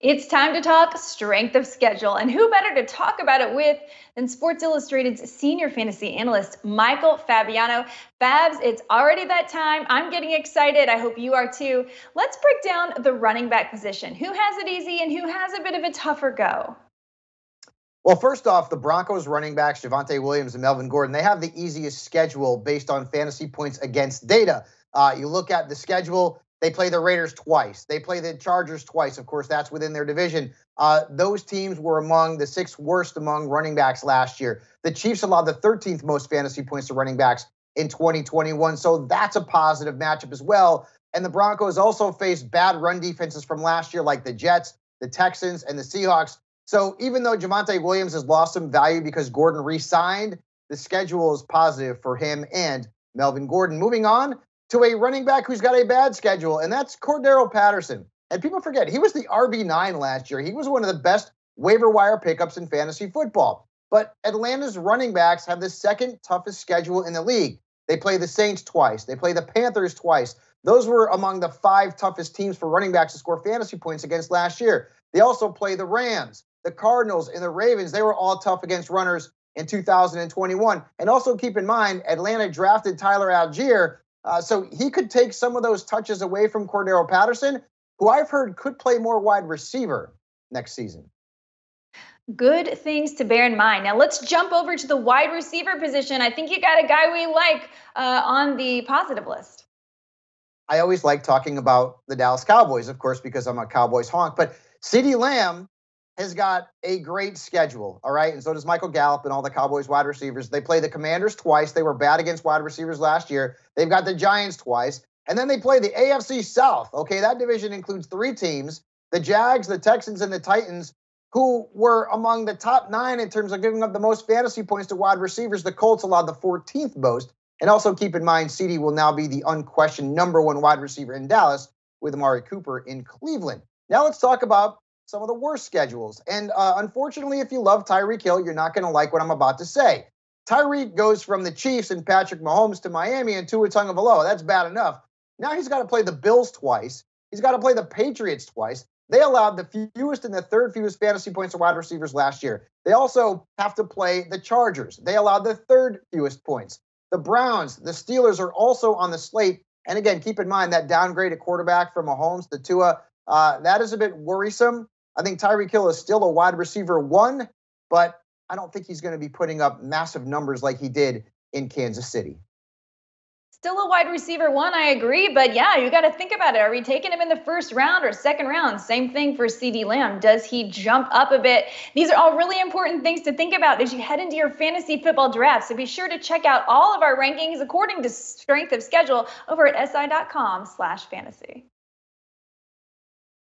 It's time to talk strength of schedule. And who better to talk about it with than Sports Illustrated's senior fantasy analyst, Michael Fabiano. Fabs, it's already that time. I'm getting excited. I hope you are too. Let's break down the running back position. Who has it easy and who has a bit of a tougher go? Well, first off, the Broncos running backs, Javonte Williams and Melvin Gordon, they have the easiest schedule based on fantasy points against data. You look at the schedule, they play the Raiders twice. They play the Chargers twice. Of course, that's within their division. Those teams were among the sixth worst among running backs last year. The Chiefs allowed the 13th most fantasy points to running backs in 2021, so that's a positive matchup as well. And the Broncos also faced bad run defenses from last year, like the Jets, the Texans, and the Seahawks. So even though Javonte Williams has lost some value because Gordon re-signed, the schedule is positive for him and Melvin Gordon. Moving on to a running back who's got a bad schedule, and that's CORDARRELLE Patterson. And people forget, he was the RB9 last year. He was one of the best waiver wire pickups in fantasy football. But Atlanta's running backs have the second toughest schedule in the league. They play the Saints twice. They play the Panthers twice. Those were among the 5 toughest teams for running backs to score fantasy points against last year. They also play the Rams, the Cardinals, and the Ravens. They were all tough against runners in 2021. And also keep in mind, Atlanta drafted Tyler Algier, so he could take some of those touches away from CORDARRELLE Patterson, who I've heard could play more wide receiver next season. Good things to bear in mind. Now let's jump over to the wide receiver position. I think you got a guy we like on the positive list. I always like talking about the Dallas Cowboys, of course, because I'm a Cowboys honk. But CeeDee Lamb has got a great schedule, all right? And so does Michael Gallup and all the Cowboys wide receivers. They play the Commanders twice. They were bad against wide receivers last year. They've got the Giants twice. And then they play the AFC South, okay? That division includes 3 teams, the Jags, the Texans, and the Titans, who were among the top 9 in terms of giving up the most fantasy points to wide receivers. The Colts allowed the 14th most. And also keep in mind, CeeDee will now be the unquestioned number 1 wide receiver in Dallas with Amari Cooper in Cleveland. Now let's talk about some of the worst schedules. And unfortunately, if you love Tyreek Hill, you're not going to like what I'm about to say. Tyreek goes from the Chiefs and Patrick Mahomes to Miami and Tua Tagovailoa. That's bad enough. Now he's got to play the Bills twice. He's got to play the Patriots twice. They allowed the fewest and the third fewest fantasy points to wide receivers last year. They also have to play the Chargers. They allowed the third fewest points. The Browns, the Steelers are also on the slate. And again, keep in mind that downgrade at quarterback from Mahomes to Tua, that is a bit worrisome. I think Tyreek Hill is still a wide receiver 1, but I don't think he's going to be putting up massive numbers like he did in Kansas City. Still a wide receiver 1, I agree. But yeah, you got to think about it. Are we taking him in the first round or second round? Same thing for CeeDee Lamb. Does he jump up a bit? These are all really important things to think about as you head into your fantasy football draft. So be sure to check out all of our rankings according to strength of schedule over at si.com/fantasy.